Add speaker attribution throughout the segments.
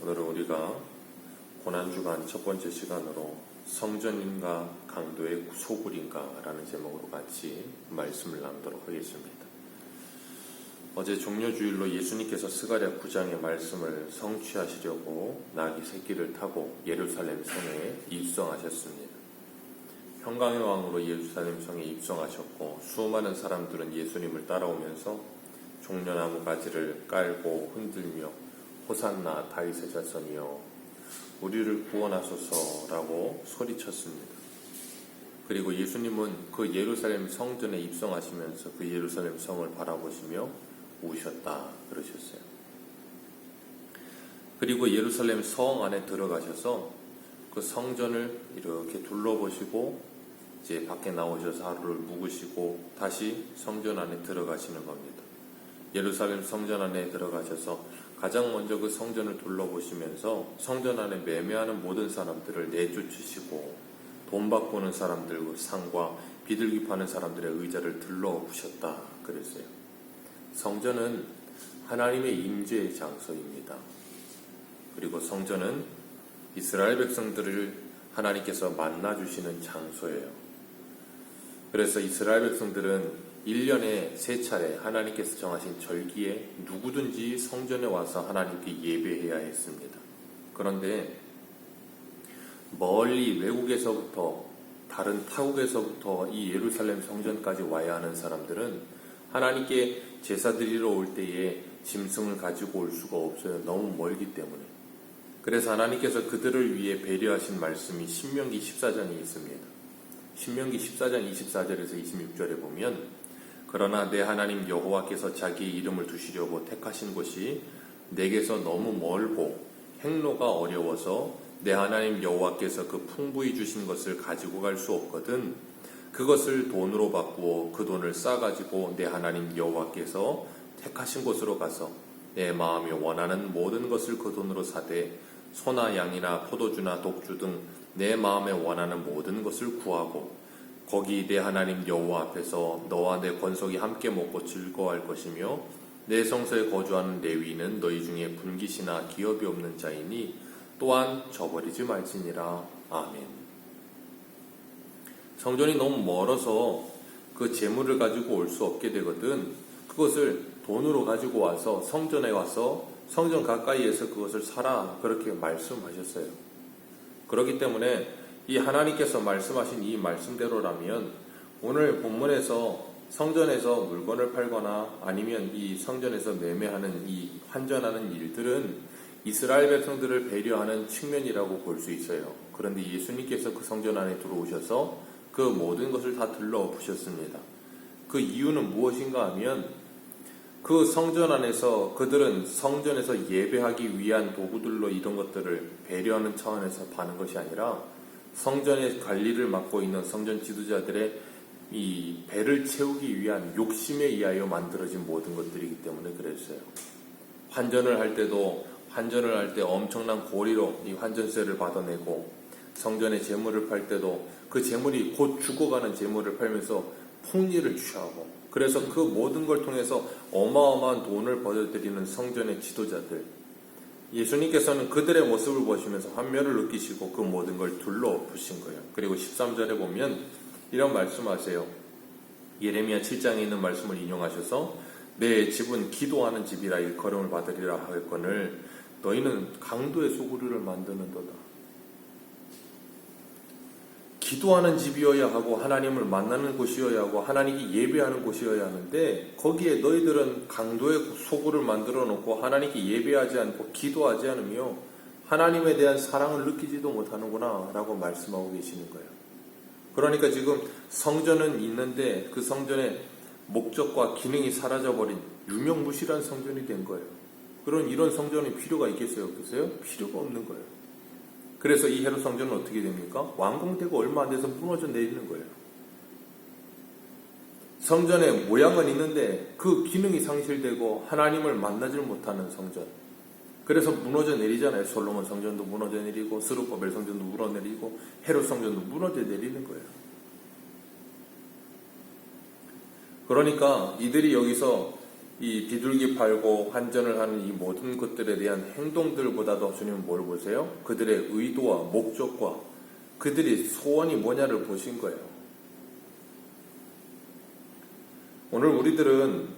Speaker 1: 오늘은 우리가 고난주간 첫 번째 시간으로 성전인가 강도의 소굴인가 라는 제목으로 같이 말씀을 나누도록 하겠습니다. 어제 종려주일로 예수님께서 스가랴 9장의 말씀을 성취하시려고 나귀 새끼를 타고 예루살렘 성에 입성하셨습니다. 평강의 왕으로 예루살렘 성에 입성하셨고 수많은 사람들은 예수님을 따라오면서 종려나무 가지를 깔고 흔들며 호산나 다윗의 자손이여 우리를 구원하소서라고 소리쳤습니다. 그리고 예수님은 그 예루살렘 성전에 입성하시면서 그 예루살렘 성을 바라보시며 우셨다 그러셨어요. 그리고 예루살렘 성 안에 들어가셔서 그 성전을 이렇게 둘러보시고 이제 밖에 나오셔서 하루를 묵으시고 다시 성전 안에 들어가시는 겁니다. 예루살렘 성전 안에 들어가셔서 가장 먼저 그 성전을 둘러보시면서 성전 안에 매매하는 모든 사람들을 내쫓으시고 돈 바꾸는 사람들 상과 비둘기 파는 사람들의 의자를 들러부셨다 그랬어요. 성전은 하나님의 임재의 장소입니다. 그리고 성전은 이스라엘 백성들을 하나님께서 만나주시는 장소예요. 그래서 이스라엘 백성들은 1년에 3차례 하나님께서 정하신 절기에 누구든지 성전에 와서 하나님께 예배해야 했습니다. 그런데 멀리 외국에서부터 다른 타국에서부터 이 예루살렘 성전까지 와야 하는 사람들은 하나님께 제사 드리러 올 때에 짐승을 가지고 올 수가 없어요. 너무 멀기 때문에. 그래서 하나님께서 그들을 위해 배려하신 말씀이 신명기 14장에 있습니다. 신명기 14장 24절에서 26절에 보면 그러나 내 하나님 여호와께서 자기의 이름을 두시려고 택하신 곳이 내게서 너무 멀고 행로가 어려워서 내 하나님 여호와께서 그 풍부히 주신 것을 가지고 갈 수 없거든 그것을 돈으로 바꾸어 그 돈을 싸가지고 내 하나님 여호와께서 택하신 곳으로 가서 내 마음이 원하는 모든 것을 그 돈으로 사되 소나 양이나 포도주나 독주 등 내 마음에 원하는 모든 것을 구하고 거기 내 하나님 여호와 앞에서 너와 내 권속이 함께 먹고 즐거워할 것이며 내 성소에 거주하는 레위인은 너희 중에 분깃이나 기업이 없는 자이니 또한 저버리지 말지니라. 아멘. 성전이 너무 멀어서 그 재물을 가지고 올 수 없게 되거든 그것을 돈으로 가지고 와서 성전에 와서 성전 가까이에서 그것을 사라 그렇게 말씀하셨어요. 그렇기 때문에 이 하나님께서 말씀하신 이 말씀대로라면 오늘 본문에서 성전에서 물건을 팔거나 아니면 이 성전에서 매매하는 이 환전하는 일들은 이스라엘 백성들을 배려하는 측면이라고 볼 수 있어요. 그런데 예수님께서 그 성전 안에 들어오셔서 그 모든 것을 다 들러부셨습니다. 그 이유는 무엇인가 하면 그 성전 안에서 그들은 성전에서 예배하기 위한 도구들로 이런 것들을 배려하는 차원에서 파는 것이 아니라 성전의 관리를 맡고 있는 성전 지도자들의 이 배를 채우기 위한 욕심에 의하여 만들어진 모든 것들이기 때문에 그랬어요. 환전을 할 때 엄청난 고리로 이 환전세를 받아내고 성전의 재물을 팔 때도 그 재물이 곧 죽어가는 재물을 팔면서 폭리를 취하고 그래서 그 모든 걸 통해서 어마어마한 돈을 벌어들이는 성전의 지도자들 예수님께서는 그들의 모습을 보시면서 환멸을 느끼시고 그 모든 걸 둘러부신 거예요. 그리고 13절에 보면 이런 말씀하세요. 예레미야 7장에 있는 말씀을 인용하셔서 내 집은 기도하는 집이라 일컬음을 받으리라 하였거늘 너희는 강도의 소굴을 만드는도다. 기도하는 집이어야 하고 하나님을 만나는 곳이어야 하고 하나님께 예배하는 곳이어야 하는데 거기에 너희들은 강도의 소굴을 만들어 놓고 하나님께 예배하지 않고 기도하지 않으며 하나님에 대한 사랑을 느끼지도 못하는구나 라고 말씀하고 계시는 거예요. 그러니까 지금 성전은 있는데 그 성전의 목적과 기능이 사라져버린 유명무실한 성전이 된 거예요. 그런 이런 성전이 필요가 있겠어요? 없겠어요? 필요가 없는 거예요. 그래서 이 헤롯 성전은 어떻게 됩니까? 완공되고 얼마 안 돼서 무너져 내리는 거예요. 성전의 모양은 있는데 그 기능이 상실되고 하나님을 만나질 못하는 성전. 그래서 무너져 내리잖아요. 솔로몬 성전도 무너져 내리고 스룹바벨 성전도 무너져 내리고 헤롯 성전도 무너져 내리는 거예요. 그러니까 이들이 여기서 이 비둘기 팔고 환전을 하는 이 모든 것들에 대한 행동들보다도 주님은 뭘 보세요? 그들의 의도와 목적과 그들이 소원이 뭐냐를 보신 거예요. 오늘 우리들은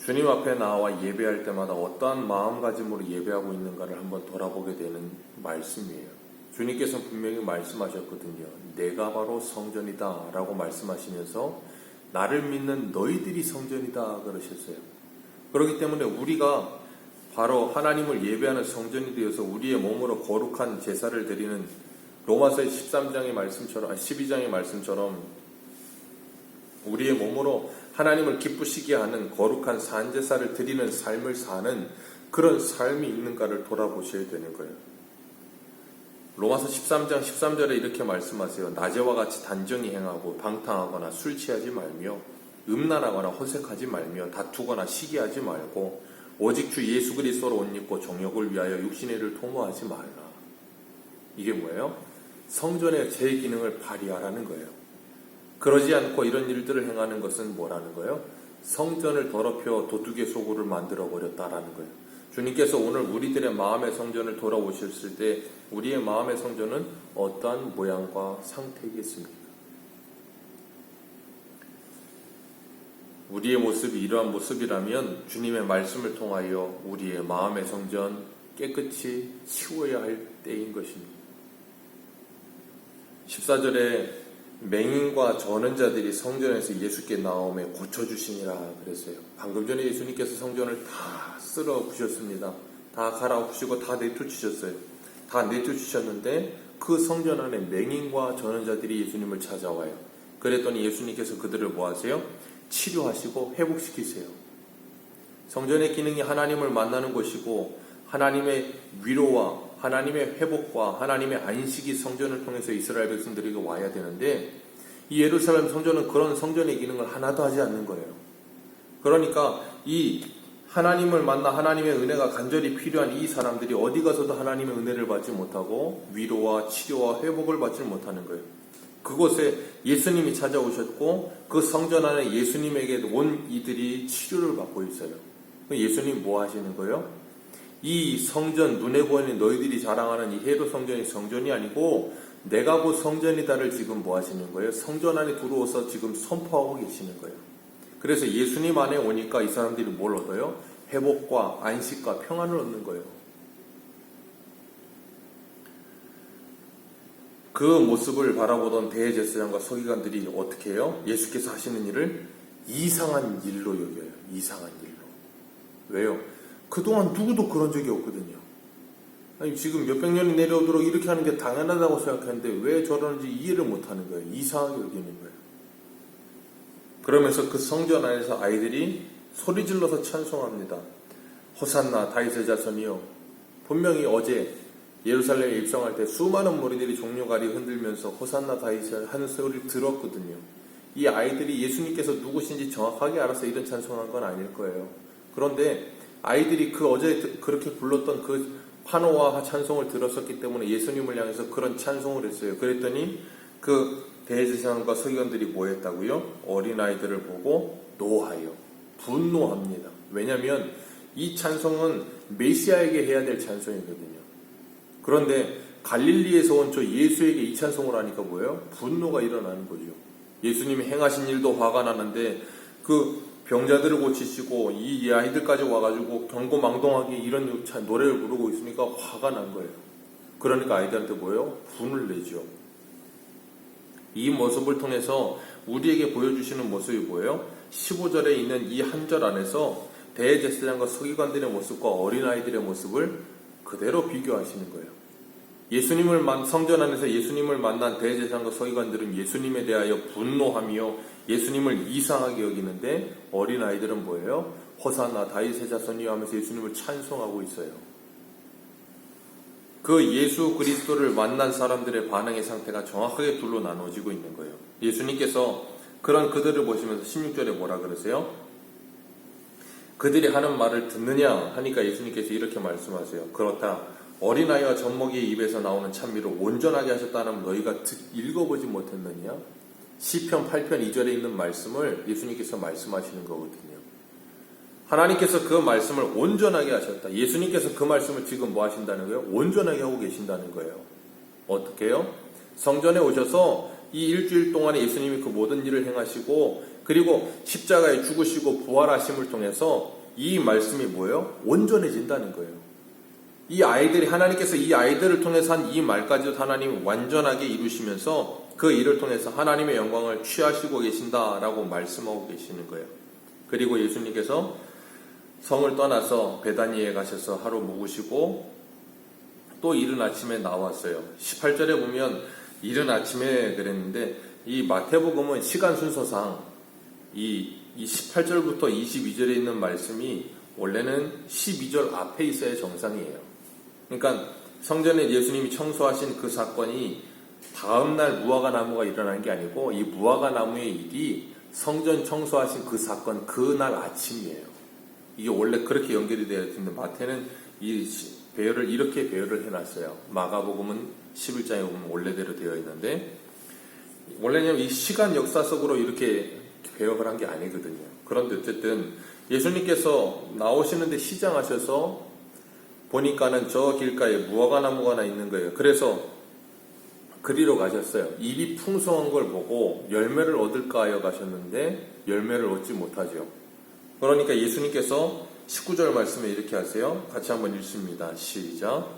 Speaker 1: 주님 앞에 나와 예배할 때마다 어떠한 마음가짐으로 예배하고 있는가를 한번 돌아보게 되는 말씀이에요. 주님께서 분명히 말씀하셨거든요. 내가 바로 성전이다 라고 말씀하시면서 나를 믿는 너희들이 성전이다 그러셨어요. 그렇기 때문에 우리가 바로 하나님을 예배하는 성전이 되어서 우리의 몸으로 거룩한 제사를 드리는 로마서의 13장의 말씀처럼 12장의 말씀처럼 우리의 몸으로 하나님을 기쁘시게 하는 거룩한 산제사를 드리는 삶을 사는 그런 삶이 있는가를 돌아보셔야 되는 거예요. 로마서 13장 13절에 이렇게 말씀하세요. 낮에와 같이 단정히 행하고 방탕하거나 술 취하지 말며 음란하거나 허색하지 말며 다투거나 시기하지 말고 오직 주 예수 그리스도로 옷 입고 정욕을 위하여 육신의 일을 도모하지 말라. 이게 뭐예요? 성전의 제 기능을 발휘하라는 거예요. 그러지 않고 이런 일들을 행하는 것은 뭐라는 거예요? 성전을 더럽혀 도둑의 소굴을 만들어 버렸다라는 거예요. 주님께서 오늘 우리들의 마음의 성전을 돌아오셨을 때 우리의 마음의 성전은 어떠한 모양과 상태이겠습니까? 우리의 모습이 이러한 모습이라면 주님의 말씀을 통하여 우리의 마음의 성전 깨끗이 치워야 할 때인 것입니다. 14절에 맹인과 저는 자들이 성전에서 예수께 나오며 고쳐주시니라 그랬어요. 방금 전에 예수님께서 성전을 다 쓸어 부셨습니다. 다 갈아엎으시고 다 내쫓으셨어요. 다 내쫓으셨는데 그 성전 안에 맹인과 저는 자들이 예수님을 찾아와요. 그랬더니 예수님께서 그들을 뭐 하세요? 치료하시고 회복시키세요. 성전의 기능이 하나님을 만나는 곳이고 하나님의 위로와 하나님의 회복과 하나님의 안식이 성전을 통해서 이스라엘 백성들에게 와야 되는데 이 예루살렘 성전은 그런 성전의 기능을 하나도 하지 않는 거예요. 그러니까 이 하나님을 만나 하나님의 은혜가 간절히 필요한 이 사람들이 어디 가서도 하나님의 은혜를 받지 못하고 위로와 치료와 회복을 받지 못하는 거예요. 그곳에 예수님이 찾아오셨고 그 성전 안에 예수님에게 온 이들이 치료를 받고 있어요. 예수님 뭐 하시는 거예요? 이 성전 눈에 보이는 너희들이 자랑하는 이 헤롯 성전이 성전이 아니고 내가 곧 성전이다를 지금 뭐 하시는 거예요? 성전 안에 들어와서 지금 선포하고 계시는 거예요. 그래서 예수님 안에 오니까 이 사람들이 뭘 얻어요? 회복과 안식과 평안을 얻는 거예요. 그 모습을 바라보던 대제사장과 서기관들이 어떻게 해요? 예수께서 하시는 일을 이상한 일로 여겨요. 이상한 일로. 왜요? 그동안 누구도 그런 적이 없거든요. 아니, 지금 몇백 년이 내려오도록 이렇게 하는 게 당연하다고 생각했는데 왜 저러는지 이해를 못하는 거예요. 이상하게 여기는 거예요. 그러면서 그 성전 안에서 아이들이 소리 질러서 찬송합니다. 호산나 다윗의 자손이요. 분명히 어제 예루살렘에 입성할 때 수많은 무리들이 종려가리 흔들면서 호산나 다윗을 하는 소리를 들었거든요. 이 아이들이 예수님께서 누구신지 정확하게 알아서 이런 찬송한 건 아닐 거예요. 그런데 아이들이 그 어제 그렇게 불렀던 그 환호와 찬송을 들었었기 때문에 예수님을 향해서 그런 찬송을 했어요. 그랬더니 그 대제사장과 서기관들이 뭐 했다고요? 어린아이들을 보고 노하여 분노합니다. 왜냐하면 이 찬송은 메시아에게 해야 될 찬송이거든요. 그런데 갈릴리에서 온 저 예수에게 이 찬송을 하니까 뭐예요? 분노가 일어나는 거죠. 예수님이 행하신 일도 화가 나는데 그 병자들을 고치시고 이 아이들까지 와가지고 경고망동하게 이런 노래를 부르고 있으니까 화가 난 거예요. 그러니까 아이들한테 뭐예요? 분을 내죠. 이 모습을 통해서 우리에게 보여주시는 모습이 뭐예요? 15절에 있는 이 한 절 안에서 대제사장과 서기관들의 모습과 어린아이들의 모습을 그대로 비교하시는 거예요. 성전 안에서 예수님을 만난 대제사장과 서기관들은 예수님에 대하여 분노하며 예수님을 이상하게 여기는데 어린아이들은 뭐예요? 호산나 다윗의 자손이여 하면서 예수님을 찬송하고 있어요. 그 예수 그리스도를 만난 사람들의 반응의 상태가 정확하게 둘로 나눠지고 있는 거예요. 예수님께서 그런 그들을 보시면서 16절에 뭐라 그러세요? 그들이 하는 말을 듣느냐 하니까 예수님께서 이렇게 말씀하세요. 그렇다. 어린아이와 젖먹이의 입에서 나오는 찬미로 온전하게 하셨다는 너희가 읽어보지 못했느냐? 시편 8편 2절에 있는 말씀을 예수님께서 말씀하시는 거거든요. 하나님께서 그 말씀을 온전하게 하셨다. 예수님께서 그 말씀을 지금 뭐 하신다는 거예요? 온전하게 하고 계신다는 거예요. 어떻게 해요? 성전에 오셔서 이 일주일 동안에 예수님이 그 모든 일을 행하시고 그리고 십자가에 죽으시고 부활하심을 통해서 이 말씀이 뭐예요? 온전해진다는 거예요. 이 아이들이 하나님께서 이 아이들을 통해서 한 이 말까지도 하나님이 완전하게 이루시면서 그 일을 통해서 하나님의 영광을 취하시고 계신다라고 말씀하고 계시는 거예요. 그리고 예수님께서 성을 떠나서 베다니에 가셔서 하루 묵으시고 또 이른 아침에 나왔어요. 18절에 보면 이른 아침에 그랬는데 이 마태복음은 시간 순서상 이 18절부터 22절에 있는 말씀이 원래는 12절 앞에 있어야 정상이에요. 그러니까 성전에 예수님이 청소하신 그 사건이 다음날 무화과 나무가 일어나는 게 아니고 이 무화과 나무의 일이 성전 청소하신 그 사건 그날 아침이에요. 이게 원래 그렇게 연결이 되어 있는데 마태는 이 배열을 이렇게 배열을 해놨어요. 마가복음은 11장에 보면 원래대로 되어 있는데 원래는 이 시간 역사 속으로 이렇게 배역을 한 게 아니거든요. 그런데 어쨌든 예수님께서 나오시는데 시장하셔서 보니까는 저 길가에 무화과 나무가 하나 있는 거예요. 그래서 그리로 가셨어요. 입이 풍성한 걸 보고 열매를 얻을까 하여 가셨는데 열매를 얻지 못하죠. 그러니까 예수님께서 19절 말씀에 이렇게 하세요. 같이 한번 읽습니다. 시작.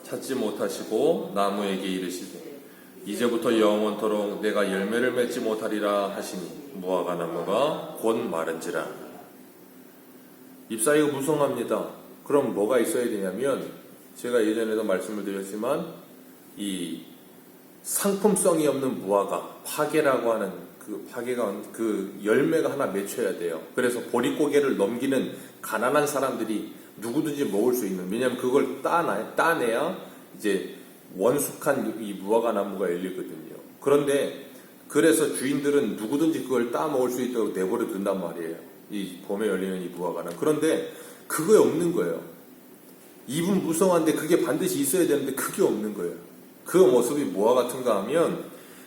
Speaker 1: 찾지 못하시고 나무에게 이르시되 이제부터 영원토록 내가 열매를 맺지 못하리라 하시니 무화과 나무가 곧 마른지라. 잎사귀가 무성합니다. 그럼 뭐가 있어야 되냐면 제가 예전에도 말씀을 드렸지만 이 상품성이 없는 무화과 파괴라고 하는 그 파괴가 그 열매가 하나 맺혀야 돼요. 그래서 보릿고개를 넘기는 가난한 사람들이 누구든지 먹을 수 있는, 왜냐하면 그걸 따내야 이제 원숙한 이 무화과 나무가 열리거든요. 그런데 그래서 주인들은 누구든지 그걸 따 먹을 수 있도록 내버려 둔단 말이에요. 이 봄에 열리는 이 무화과는. 그런데 그게 없는 거예요. 잎은 무성한데 그게 반드시 있어야 되는데 그게 없는 거예요. 그 모습이 뭐와 같은가 하면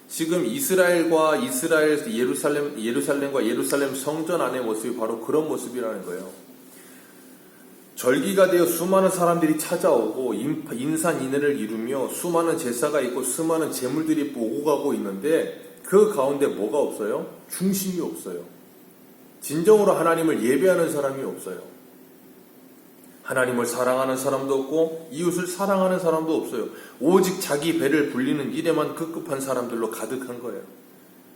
Speaker 1: 지금 예루살렘과 예루살렘 성전 안의 모습이 바로 그런 모습이라는 거예요. 절기가 되어 수많은 사람들이 찾아오고 인산인해를 이루며 수많은 제사가 있고 수많은 제물들이 오고 가고 있는데 그 가운데 뭐가 없어요? 중심이 없어요. 진정으로 하나님을 예배하는 사람이 없어요. 하나님을 사랑하는 사람도 없고 이웃을 사랑하는 사람도 없어요. 오직 자기 배를 불리는 일에만 급급한 사람들로 가득한 거예요.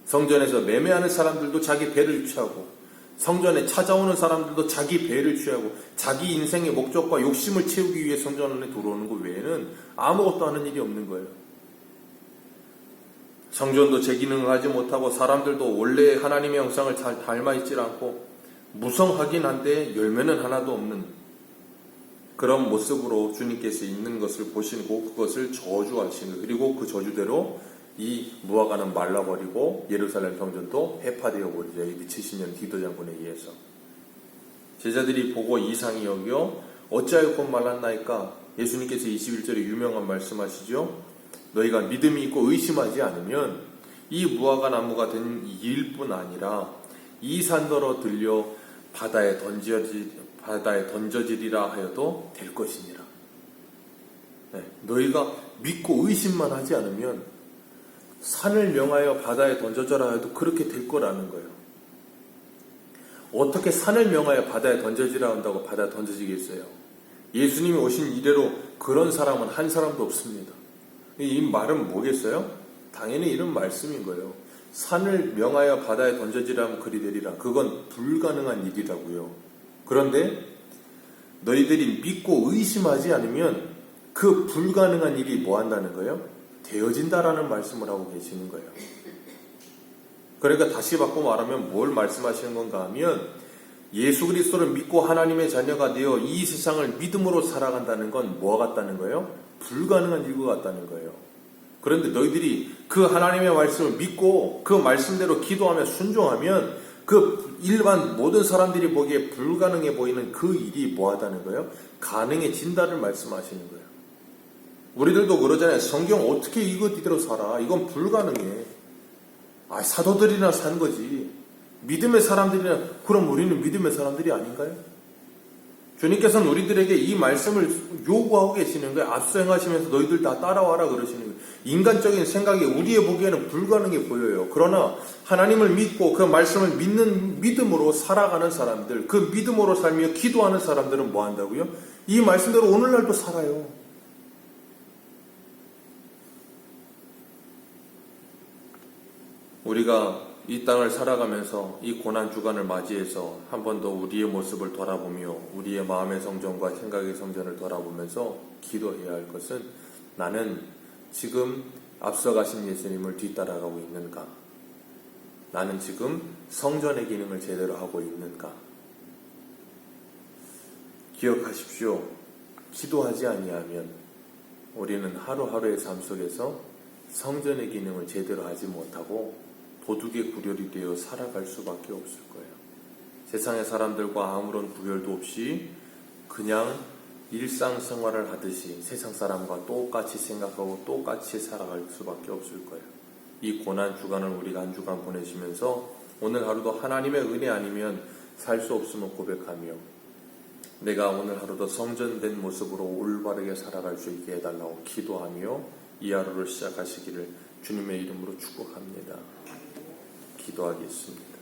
Speaker 1: 성전에서 매매하는 사람들도 자기 배를 취하고 성전에 찾아오는 사람들도 자기 배를 취하고 자기 인생의 목적과 욕심을 채우기 위해 성전 안에 들어오는 것 외에는 아무것도 하는 일이 없는 거예요. 성전도 제 기능을 하지 못하고 사람들도 원래 하나님의 형상을 잘 닮아있지 않고 무성하긴 한데 열매는 하나도 없는 그런 모습으로 주님께서 있는 것을 보시고 그것을 저주하시는 거예요. 그리고 그 저주대로 이 무화과는 말라버리고 예루살렘 성전도 해파되어 버리죠. 이 70년 디도 장군에 의해서. 제자들이 보고 이상히 여겨 어찌하여 곧 말랐나이까. 예수님께서 21절에 유명한 말씀하시죠. 너희가 믿음이 있고 의심하지 않으면 이 무화과 나무가 된 일뿐 아니라 이 산더러 들려 바다에 던져지리라 하여도 될 것이니라. 네, 너희가 믿고 의심만 하지 않으면 산을 명하여 바다에 던져져라 해도 그렇게 될 거라는 거예요. 어떻게 산을 명하여 바다에 던져지라 한다고 바다에 던져지겠어요? 예수님이 오신 이래로 그런 사람은 한 사람도 없습니다. 이 말은 뭐겠어요? 당연히 이런 말씀인 거예요. 산을 명하여 바다에 던져지라 하면 그리 되리라. 그건 불가능한 일이라고요. 그런데 너희들이 믿고 의심하지 않으면 그 불가능한 일이 뭐 한다는 거예요? 되어진다라는 말씀을 하고 계시는 거예요. 그러니까 다시 바꿔 말하면 뭘 말씀하시는 건가 하면 예수 그리스도를 믿고 하나님의 자녀가 되어 이 세상을 믿음으로 살아간다는 건 뭐가 같다는 거예요? 불가능한 일과 같다는 거예요. 그런데 너희들이 그 하나님의 말씀을 믿고 그 말씀대로 기도하며 순종하면 그 일반 모든 사람들이 보기에 불가능해 보이는 그 일이 뭐하다는 거예요? 가능해진다를 말씀하시는 거예요. 우리들도 그러잖아요. 성경 어떻게 이대로 살아? 이건 불가능해. 사도들이나 산 거지. 믿음의 사람들이나, 그럼 우리는 믿음의 사람들이 아닌가요? 주님께서는 우리들에게 이 말씀을 요구하고 계시는 거예요. 앞서 행하시면서 너희들 다 따라와라 그러시는 거예요. 인간적인 생각이 우리의 보기에는 불가능해 보여요. 그러나 하나님을 믿고 그 말씀을 믿는 믿음으로 살아가는 사람들, 그 믿음으로 살며 기도하는 사람들은 뭐 한다고요? 이 말씀대로 오늘날도 살아요. 우리가 이 땅을 살아가면서 이 고난 주간을 맞이해서 한 번 더 우리의 모습을 돌아보며 우리의 마음의 성전과 생각의 성전을 돌아보면서 기도해야 할 것은, 나는 지금 앞서가신 예수님을 뒤따라가고 있는가? 나는 지금 성전의 기능을 제대로 하고 있는가? 기억하십시오. 기도하지 아니하면 우리는 하루하루의 삶 속에서 성전의 기능을 제대로 하지 못하고 도둑의 구렬이 되어 살아갈 수밖에 없을 거예요. 세상의 사람들과 아무런 구별도 없이 그냥 일상생활을 하듯이 세상 사람과 똑같이 생각하고 똑같이 살아갈 수밖에 없을 거예요. 이 고난 주간을 우리가 한 주간 보내시면서 오늘 하루도 하나님의 은혜 아니면 살 수 없음을 고백하며, 내가 오늘 하루도 성전된 모습으로 올바르게 살아갈 수 있게 해달라고 기도하며 이 하루를 시작하시기를 주님의 이름으로 축복합니다. 기도하겠습니다.